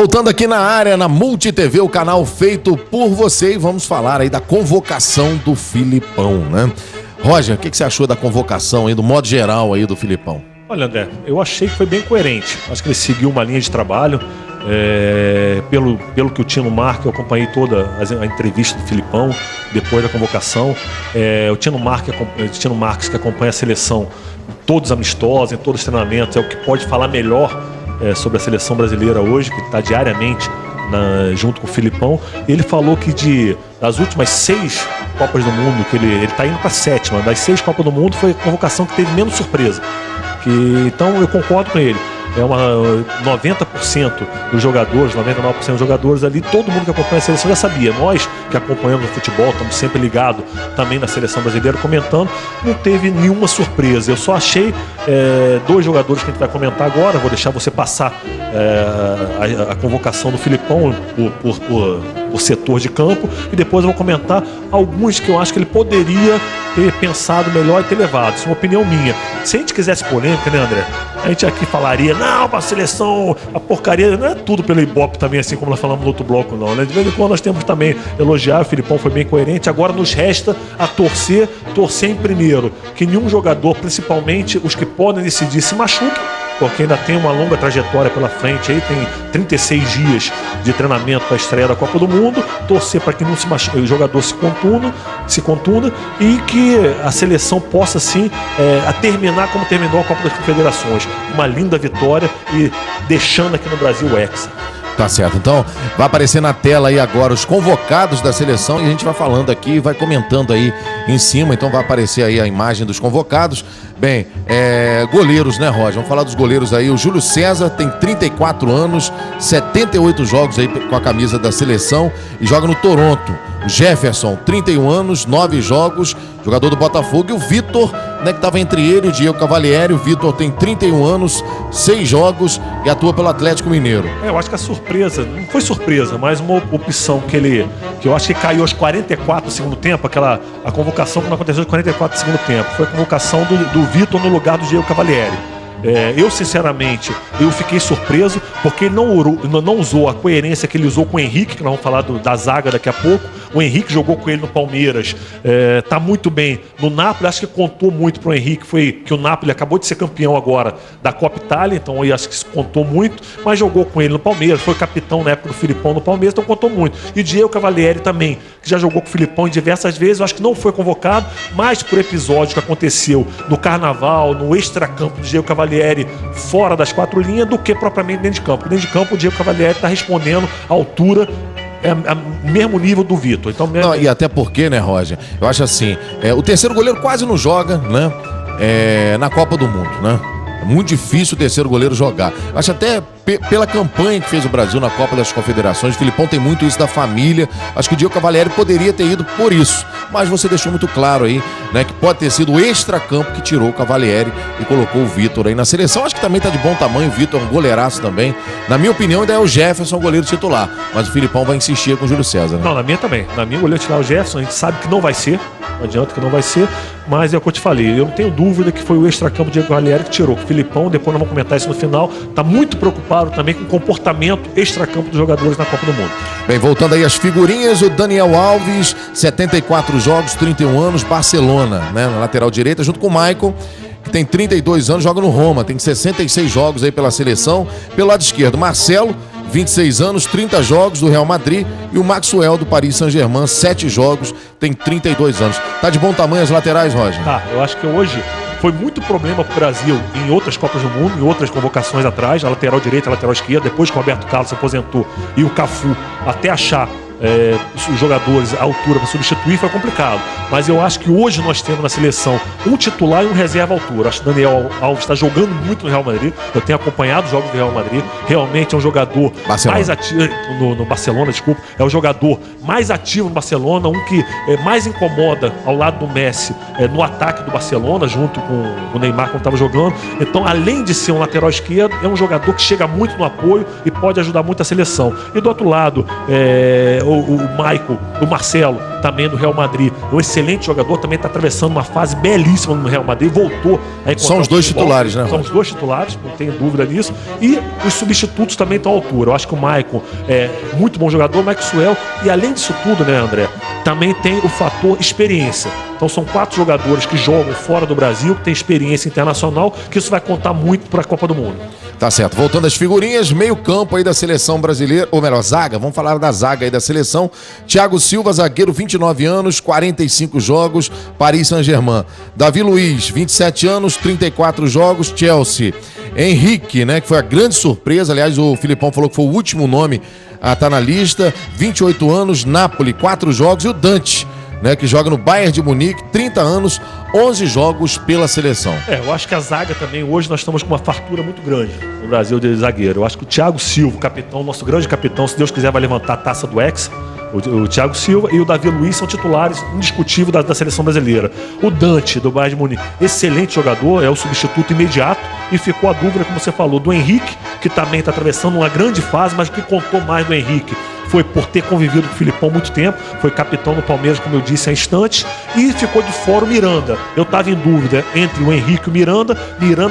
Voltando aqui na área, na MultiTV, o canal feito por você, e vamos falar aí da convocação do Filipão, né? Roger, o que você achou da convocação aí, do modo geral aí do Filipão? Olha, André, eu achei que foi bem coerente. Acho que ele seguiu uma linha de trabalho. Pelo que o Tino Marques, eu acompanhei toda a entrevista do Filipão depois da convocação. O Tino Marques, que acompanha a seleção, todos amistosos, em todos os treinamentos, é o que pode falar melhor sobre a seleção brasileira hoje, que está diariamente junto com o Filipão. Ele falou que das últimas 6 Copas do Mundo, que ele está indo para a 7ª, das 6 Copas do Mundo foi a convocação que teve menos surpresa. Então eu concordo com ele. 90% dos jogadores, 99% dos jogadores ali, todo mundo que acompanha a seleção já sabia. Nós que acompanhamos o futebol, estamos sempre ligados também na seleção brasileira, comentando, não teve nenhuma surpresa. Eu só achei 2 jogadores que a gente vai comentar agora. Vou deixar você passar a convocação do Filipão por setor de campo, e depois eu vou comentar alguns que eu acho que ele poderia ter pensado melhor e ter levado. Isso é uma opinião minha. Se a gente quisesse polêmica, né, André? A gente aqui falaria, não, para a seleção, a porcaria, não é tudo pelo Ibope também, assim como nós falamos no outro bloco, não, né? De vez em quando nós temos também elogiar, o Filipão foi bem coerente. Agora nos resta a torcer em primeiro, que nenhum jogador, principalmente os que podem decidir, se machuquem, porque ainda tem uma longa trajetória pela frente, aí tem 36 dias de treinamento para a estreia da Copa do Mundo. Torcer para que não o jogador se contunda e que a seleção possa sim terminar como terminou a Copa das Confederações, uma linda vitória e deixando aqui no Brasil o Hexa. Tá certo, então vai aparecer na tela aí agora os convocados da seleção e a gente vai falando aqui, vai comentando aí em cima, então vai aparecer aí a imagem dos convocados. Bem, goleiros, né, Roger? Vamos falar dos goleiros aí. O Júlio César tem 34 anos, 78 jogos aí com a camisa da seleção e joga no Toronto. O Jefferson, 31 anos, 9 jogos, jogador do Botafogo. E o Vitor, né, que estava entre ele e o Diego Cavalieri. O Vitor tem 31 anos, 6 jogos e atua pelo Atlético Mineiro. Eu acho que a surpresa, não foi surpresa, mas uma opção que eu acho que caiu aos 44 do segundo tempo, a convocação que não aconteceu aos 44 do segundo tempo, foi a convocação do Vitor no lugar do Diego Cavalieri. Eu sinceramente, fiquei surpreso porque ele não usou a coerência que ele usou com o Henrique, que nós vamos falar da zaga daqui a pouco. O Henrique jogou com ele no Palmeiras, tá muito bem no Napoli. Acho que contou muito pro Henrique, foi que o Napoli acabou de ser campeão agora da Copa Itália, então eu acho que isso contou muito, mas jogou com ele no Palmeiras, foi capitão na época do Filipão no Palmeiras, então contou muito. E o Diego Cavalieri também, que já jogou com o Filipão diversas vezes, eu acho que não foi convocado, mas por episódio que aconteceu no Carnaval, no extracampo do Diego Cavalieri fora das 4 linhas, do que propriamente dentro de campo. Dentro de campo o Diego Cavalieri está respondendo à altura, o mesmo nível do Vitor. Então, não, e até porque, né, Roger, eu acho assim, o terceiro goleiro quase não joga, né, na Copa do Mundo, né? É muito difícil o terceiro goleiro jogar. Eu acho até pela campanha que fez o Brasil na Copa das Confederações, o Filipão tem muito isso da família. Acho que o Diego Cavalieri poderia ter ido por isso. Mas você deixou muito claro aí, né, que pode ter sido o extracampo que tirou o Cavalieri e colocou o Vitor aí na seleção. Acho que também tá de bom tamanho, o Vitor é um goleiraço também. Na minha opinião, ainda é o Jefferson o goleiro titular. Mas o Filipão vai insistir com o Júlio César, né? Não, na minha também. Na minha, o goleiro titular é o Jefferson, a gente sabe que não vai ser. Não adianta que não vai ser, mas é o que eu te falei. Eu não tenho dúvida que foi o extracampo de Diego Cavalieri que tirou. O Filipão, depois nós vamos comentar isso no final, tá muito preocupado também com o comportamento extracampo dos jogadores na Copa do Mundo. Bem, voltando aí às figurinhas, o Daniel Alves, 74 jogos, 31 anos, Barcelona, né, na lateral direita, junto com o Maicon, que tem 32 anos, joga no Roma, tem 66 jogos aí pela seleção. Pelo lado esquerdo, Marcelo, 26 anos, 30 jogos do Real Madrid, e o Maxwell do Paris Saint-Germain, 7 jogos, tem 32 anos. Tá de bom tamanho as laterais, Roger? Tá, eu acho que hoje foi muito problema pro Brasil em outras Copas do Mundo, em outras convocações atrás, a lateral direita, a lateral esquerda, depois que o Roberto Carlos se aposentou e o Cafu, até achar os jogadores à altura para substituir, foi complicado. Mas eu acho que hoje nós temos na seleção um titular e um reserva à altura. Acho que o Daniel Alves está jogando muito no Real Madrid. Eu tenho acompanhado os jogos do Real Madrid. Realmente é um jogador mais ativo no Barcelona, desculpa. É o jogador mais ativo no Barcelona, um que mais incomoda ao lado do Messi no ataque do Barcelona, junto com o Neymar quando estava jogando. Então, além de ser um lateral esquerdo, é um jogador que chega muito no apoio e pode ajudar muito a seleção. E do outro lado, o Michael, o Marcelo, também do Real Madrid. É um excelente jogador, também está atravessando uma fase belíssima no Real Madrid, voltou a encontrar. São os dois titulares, né? São os dois titulares, não tenho dúvida nisso. E os substitutos também estão à altura. Eu acho que o Maicon é muito bom jogador, o Maxwell, e além disso tudo, né, André, também tem o fator experiência. Então são 4 jogadores que jogam fora do Brasil, que têm experiência internacional, que isso vai contar muito para a Copa do Mundo. Tá certo. Voltando às figurinhas, meio campo aí da seleção brasileira, ou melhor, zaga, vamos falar da zaga aí da seleção. Thiago Silva, zagueiro, 29 anos, 45 jogos, Paris Saint-Germain. Davi Luiz, 27 anos, 34 jogos, Chelsea. Henrique, né, que foi a grande surpresa, aliás, o Filipão falou que foi o último nome a estar na lista, 28 anos, Napoli, 4 jogos, e o Dante, né, que joga no Bayern de Munique, 30 anos, 11 jogos pela seleção. Eu acho que a zaga também, hoje nós estamos com uma fartura muito grande no Brasil de zagueiro. Eu acho que o Thiago Silva, capitão, nosso grande capitão, se Deus quiser vai levantar a taça do Hexa, o Thiago Silva e o Davi Luiz são titulares indiscutíveis da seleção brasileira. O Dante, do Bayern de Munique, excelente jogador, é o substituto imediato, e ficou a dúvida, como você falou, do Henrique, que também está atravessando uma grande fase, mas o que contou mais do Henrique foi por ter convivido com o Filipão há muito tempo, foi capitão no Palmeiras, como eu disse há instantes, e ficou de fora o Miranda. Eu estava em dúvida entre o Henrique e o Miranda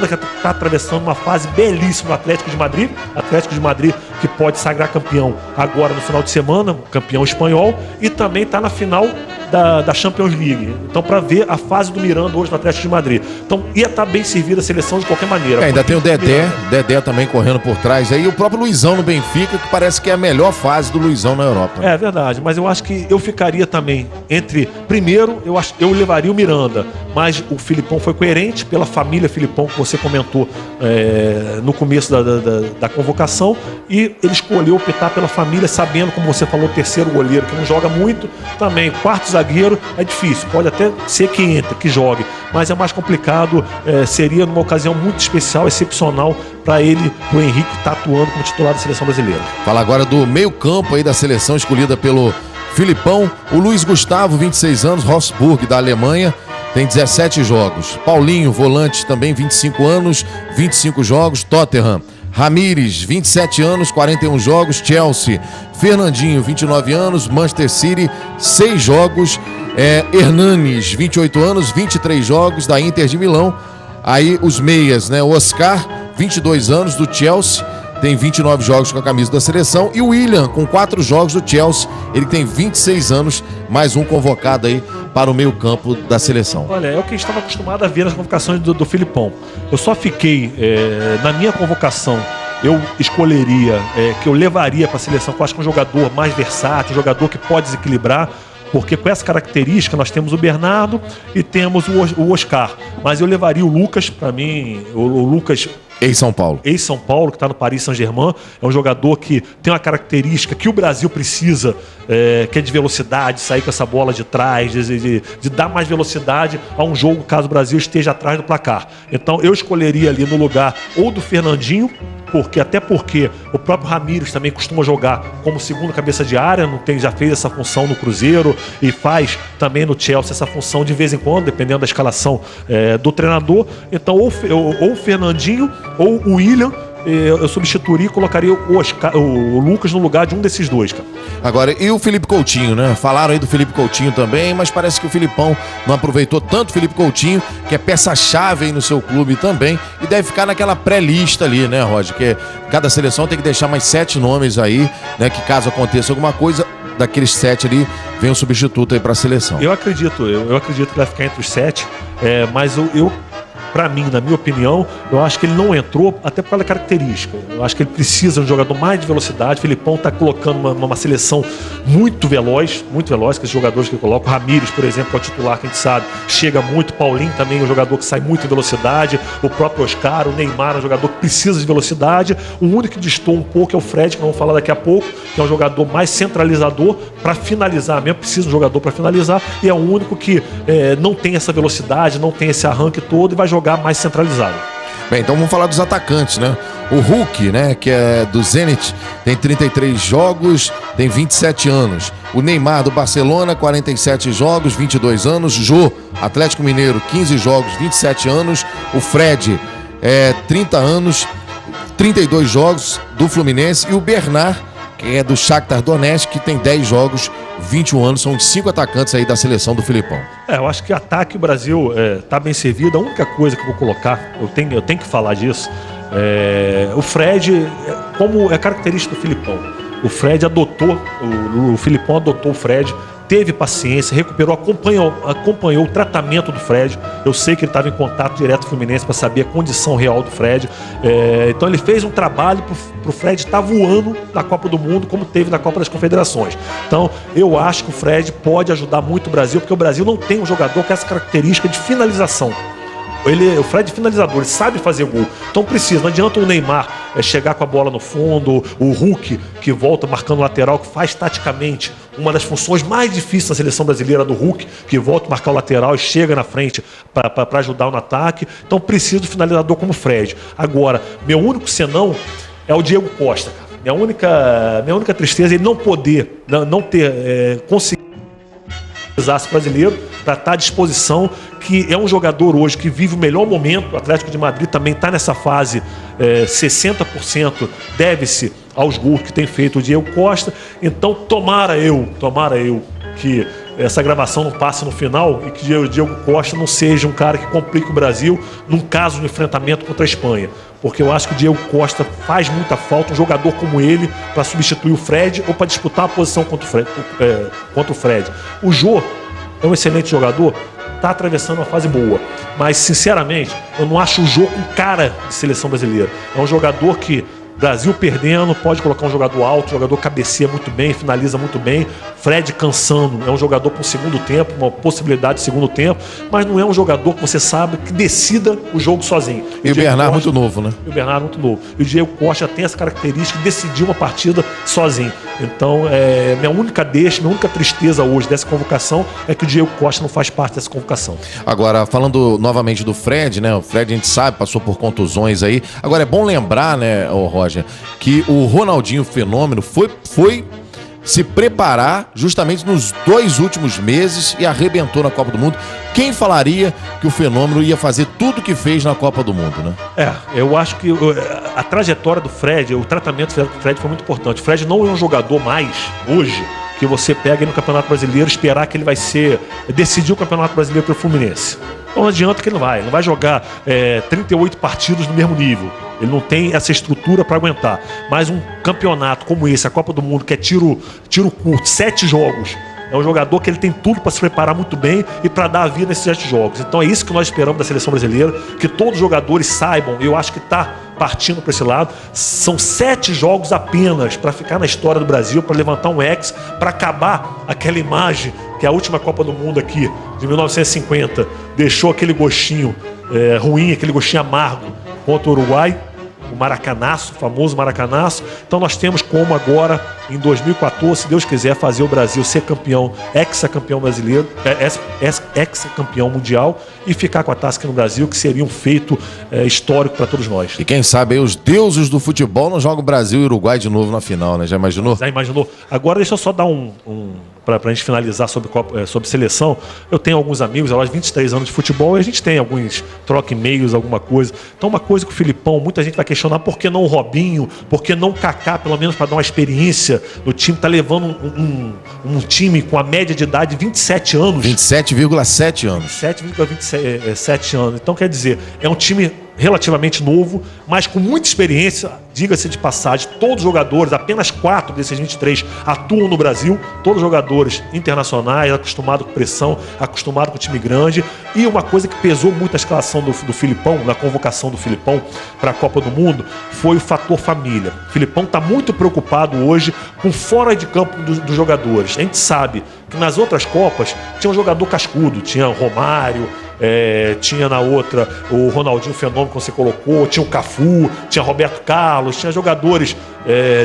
que está atravessando uma fase belíssima no Atlético de Madrid, que pode sagrar campeão agora no final de semana, campeão espanhol, e também está na final da Champions League. Então, para ver a fase do Miranda hoje no Atlético de Madrid. Então, ia estar bem servida a seleção de qualquer maneira. Ainda tem o Dedé também correndo por trás aí, e o próprio Luizão no Benfica, que parece que é a melhor fase do Luizão na Europa. É verdade, mas eu acho que eu ficaria também entre... Primeiro, eu levaria o Miranda, mas o Filipão foi coerente pela família Filipão, que você comentou no começo da convocação, e ele escolheu optar pela família, sabendo, como você falou, o terceiro goleiro, que não joga muito, também quarto zagueiro, é difícil, pode até ser que entre, que jogue, mas é mais complicado, seria numa ocasião muito especial, excepcional para ele, o Henrique tá atuando como titular da seleção brasileira. Fala agora do meio campo aí da seleção escolhida pelo Filipão, o Luiz Gustavo, 26 anos, Wolfsburg, da Alemanha, tem 17 jogos. Paulinho, volante, também 25 anos, 25 jogos, Tottenham. Ramires, 27 anos, 41 jogos, Chelsea. Fernandinho, 29 anos, Manchester City, 6 jogos. Hernanes, 28 anos, 23 jogos, da Inter de Milão. Aí os meias, né? O Oscar, 22 anos, do Chelsea, tem 29 jogos com a camisa da seleção. E o William, com 4 jogos do Chelsea, ele tem 26 anos, mais um convocado aí para o meio campo da seleção. Olha, é o que a gente estava acostumado a ver nas convocações do Filipão. Eu só fiquei, na minha convocação, eu escolheria, que eu levaria para a seleção, que eu acho que é um jogador mais versátil, um jogador que pode desequilibrar, porque com essa característica nós temos o Bernardo e temos o Oscar. Mas eu levaria o Lucas, para mim, o Lucas... Ex-São Paulo, que está no Paris Saint-Germain, é um jogador que tem uma característica que o Brasil precisa, que é de velocidade, sair com essa bola de trás, de dar mais velocidade a um jogo caso o Brasil esteja atrás do placar. Então eu escolheria ali no lugar ou do Fernandinho, até porque o próprio Ramires também costuma jogar como segundo cabeça de área, já fez essa função no Cruzeiro e faz também no Chelsea essa função de vez em quando, dependendo da escalação do treinador. Então ou o Fernandinho ou o William, eu substituiria e colocaria o Lucas no lugar de um desses dois, cara. Agora, e o Felipe Coutinho, né? Falaram aí do Felipe Coutinho também, mas parece que o Filipão não aproveitou tanto o Felipe Coutinho, que é peça-chave aí no seu clube também, e deve ficar naquela pré-lista ali, né, Roger? Que cada seleção tem que deixar mais 7 nomes aí, né? Que caso aconteça alguma coisa, daqueles 7 ali, vem um substituto aí para a seleção. Eu acredito que vai ficar entre os 7, mas para mim, na minha opinião, eu acho que ele não entrou até por causa da característica. Eu acho que ele precisa de um jogador mais de velocidade. O Filipão está colocando uma seleção muito veloz, com esses jogadores que ele coloca. O Ramires, por exemplo, é o titular, que a gente sabe, chega muito. Paulinho também é um jogador que sai muito em velocidade. O próprio Oscar, o Neymar é um jogador que precisa de velocidade. O único que destoa um pouco é o Fred, que vamos falar daqui a pouco, que é um jogador mais centralizador para finalizar mesmo. Precisa de um jogador para finalizar, e é o único que não tem essa velocidade, não tem esse arranque todo e vai jogar mais centralizado. Bem, então vamos falar dos atacantes, né? O Hulk, né, que é do Zenit, tem 33 jogos, tem 27 anos. O Neymar do Barcelona, 47 jogos, 22 anos. Jô, Atlético Mineiro, 15 jogos, 27 anos. O Fred, 30 anos, 32 jogos, do Fluminense. E o Bernard, que é do Shakhtar Donetsk, que tem 10 jogos, 21 anos, são 5 atacantes aí da seleção do Filipão. Eu acho que ataque o Brasil tá bem servido. A única coisa que eu vou colocar, eu tenho que falar disso, o Fred, como é característica do Filipão. O Fred adotou, o Filipão adotou o Fred, teve paciência, recuperou, acompanhou o tratamento do Fred. Eu sei que ele estava em contato direto com o Fluminense para saber a condição real do Fred. Então ele fez um trabalho para o Fred estar voando na Copa do Mundo, como teve na Copa das Confederações. Então eu acho que o Fred pode ajudar muito o Brasil, porque o Brasil não tem um jogador com essa característica de finalização. O Fred é finalizador, ele sabe fazer gol. Então precisa, não adianta o Neymar chegar com a bola no fundo, o Hulk que volta marcando lateral, que faz taticamente uma das funções mais difíceis da seleção brasileira, do Hulk, que volta a marcar o lateral e chega na frente para ajudar no ataque. Então precisa do finalizador como o Fred. Agora, meu único senão é o Diego Costa, cara. Minha única tristeza é ele não ter conseguido brasileiro para estar à disposição, que é um jogador hoje que vive o melhor momento. O Atlético de Madrid também está nessa fase, 60% deve-se aos gols que tem feito o Diego Costa. Então tomara eu que essa gravação não passe no final e que o Diego Costa não seja um cara que complique o Brasil num caso de enfrentamento contra a Espanha, porque eu acho que o Diego Costa faz muita falta, um jogador como ele, para substituir o Fred ou para disputar a posição contra o Fred. O Jô é um excelente jogador, está atravessando uma fase boa, mas sinceramente eu não acho o Jô com cara de seleção brasileira. É um jogador que, Brasil perdendo, pode colocar um jogador alto, um jogador cabeceia muito bem, finaliza muito bem. Fred cansando, é um jogador para o segundo tempo, uma possibilidade de segundo tempo, mas não é um jogador que você sabe que decida o jogo sozinho. E o Bernardo muito novo, né? E o Bernardo muito novo. E o Diego Costa tem essa característica de decidir uma partida sozinho. Então, minha única tristeza hoje dessa convocação é que o Diego Costa não faz parte dessa convocação. Agora, falando novamente do Fred, né? O Fred, a gente sabe, passou por contusões aí. Agora, é bom lembrar, né, Roger, que o Ronaldinho Fenômeno foi se preparar justamente nos 2 últimos meses e arrebentou na Copa do Mundo. Quem falaria que o Fenômeno ia fazer tudo o que fez na Copa do Mundo, né? Eu acho que a trajetória do Fred, o tratamento do Fred foi muito importante. O Fred não é um jogador mais, hoje, que você pega aí no Campeonato Brasileiro e esperar que ele vai decidir o Campeonato Brasileiro pelo Fluminense. Não adianta que ele não vai jogar 38 partidos no mesmo nível. Ele não tem essa estrutura para aguentar. Mas um campeonato como esse, a Copa do Mundo, que é tiro curto, 7 jogos, é um jogador que ele tem tudo para se preparar muito bem e para dar a vida nesses 7 jogos. Então é isso que nós esperamos da seleção brasileira, que todos os jogadores saibam. Eu acho que está partindo para esse lado. São 7 jogos apenas para ficar na história do Brasil, para levantar um ex, para acabar aquela imagem que a última Copa do Mundo aqui, de 1950, deixou aquele gostinho ruim, aquele gostinho amargo contra o Uruguai. O Maracanaço, o famoso Maracanaço. Então nós temos como agora, em 2014, se Deus quiser, fazer o Brasil ser campeão, ex-campeão brasileiro, ex-campeão mundial e ficar com a taça aqui no Brasil, que seria um feito histórico para todos nós. E quem sabe aí os deuses do futebol não jogam Brasil e Uruguai de novo na final, né? Já imaginou? Já imaginou. Agora deixa eu só dar para a gente finalizar sobre seleção. Eu tenho alguns amigos, há 23 anos de futebol, e a gente tem alguns troca e-mails, alguma coisa. Então uma coisa que o Filipão, muita gente vai questionar, por que não o Robinho, por que não o Kaká, pelo menos para dar uma experiência no time, tá levando um time com a média de idade de 27 anos. 27,7 anos. 27,27 anos. Então quer dizer, é um time relativamente novo, mas com muita experiência, diga-se de passagem. Todos os jogadores, apenas 4 desses 23 atuam no Brasil, todos jogadores internacionais, acostumados com pressão, acostumados com time grande. E uma coisa que pesou muito a escalação do Filipão, na convocação do Filipão para a Copa do Mundo, foi o fator família. O Filipão está muito preocupado hoje com fora de campo dos jogadores. A gente sabe que nas outras Copas tinha um jogador cascudo, tinha o Romário, tinha na outra o Ronaldinho Fenômeno que você colocou, tinha o Cafu, tinha Roberto Carlos, tinha jogadores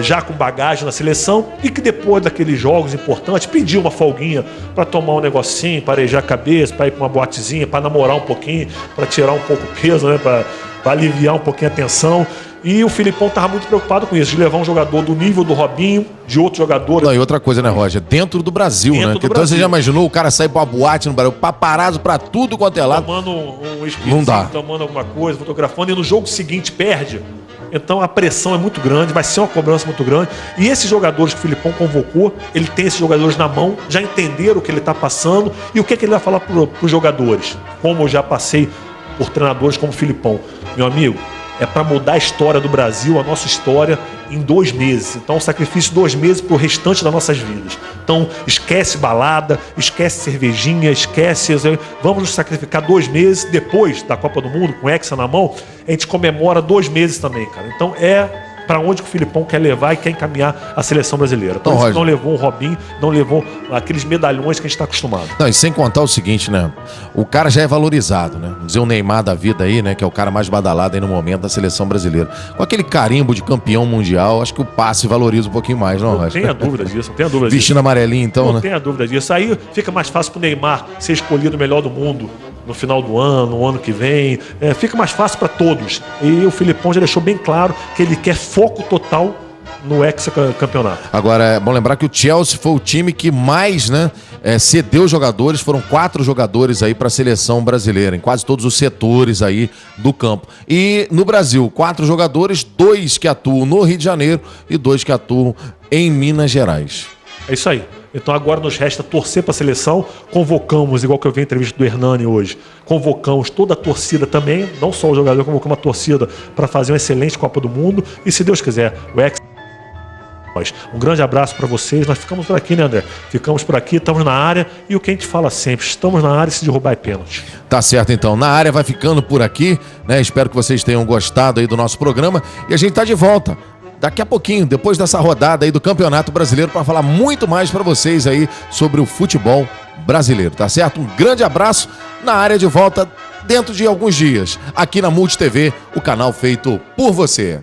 já com bagagem na seleção e que depois daqueles jogos importantes pediu uma folguinha para tomar um negocinho, para arejar a cabeça, para ir para uma boatezinha, para namorar um pouquinho, para tirar um pouco o peso, né, para aliviar um pouquinho a tensão. E o Filipão estava muito preocupado com isso, de levar um jogador do nível do Robinho, de outro jogador. Não, e outra coisa, né, Roger? Dentro do Brasil, né? Então você já imaginou o cara sair pra uma boate no Brasil, paparazzo pra tudo quanto é lado? Tomando um não dá. tomando alguma coisa, fotografando, e no jogo seguinte perde. Então a pressão é muito grande, vai ser uma cobrança muito grande. E esses jogadores que o Filipão convocou, ele tem esses jogadores na mão, já entenderam o que ele está passando e o que ele vai falar para os jogadores. Como eu já passei por treinadores como o Filipão. Meu amigo, é para mudar a história do Brasil, a nossa história, em 2 meses. Então, um sacrifício de 2 meses para o restante das nossas vidas. Então, esquece balada, esquece cervejinha, esquece... Vamos nos sacrificar 2 meses. Depois da Copa do Mundo, com o Hexa na mão, a gente comemora 2 meses também, cara. Então, para onde que o Filipão quer levar e quer encaminhar a seleção brasileira. Então, não levou o Robinho, não levou aqueles medalhões que a gente está acostumado. Não, e sem contar o seguinte, né? O cara já é valorizado, né? Vamos dizer, o Neymar da vida aí, né? Que é o cara mais badalado aí no momento da seleção brasileira. Com aquele carimbo de campeão mundial, acho que o passe valoriza um pouquinho mais, não, Não tenha dúvida disso, não tenha dúvida disso. Vestindo amarelinho, então, né? Não tenha dúvida disso. Aí fica mais fácil pro Neymar ser escolhido o melhor do mundo no final do ano, no ano que vem. Fica mais fácil para todos. E o Filipão já deixou bem claro que ele quer foco total no hexacampeonato. Agora, é bom lembrar que o Chelsea foi o time que mais, né, cedeu jogadores. Foram 4 jogadores aí para a seleção brasileira, em quase todos os setores aí do campo. E no Brasil, 4 jogadores, 2 que atuam no Rio de Janeiro e 2 que atuam em Minas Gerais. É isso aí. Então agora nos resta torcer para a seleção. Convocamos, igual que eu vi a entrevista do Hernani hoje, convocamos toda a torcida também, não só o jogador, convocamos a torcida para fazer uma excelente Copa do Mundo. E se Deus quiser, o Hexa. Um grande abraço para vocês. Nós ficamos por aqui, né, André? Ficamos por aqui, estamos na área. E o que a gente fala sempre, estamos na área e se derrubar é pênalti. Tá certo, então. Na área vai ficando por aqui, né? Espero que vocês tenham gostado aí do nosso programa. E a gente tá de volta daqui a pouquinho, depois dessa rodada aí do Campeonato Brasileiro, para falar muito mais para vocês aí sobre o futebol brasileiro, tá certo? Um grande abraço. Na área de volta dentro de alguns dias, aqui na Multi TV, o canal feito por você.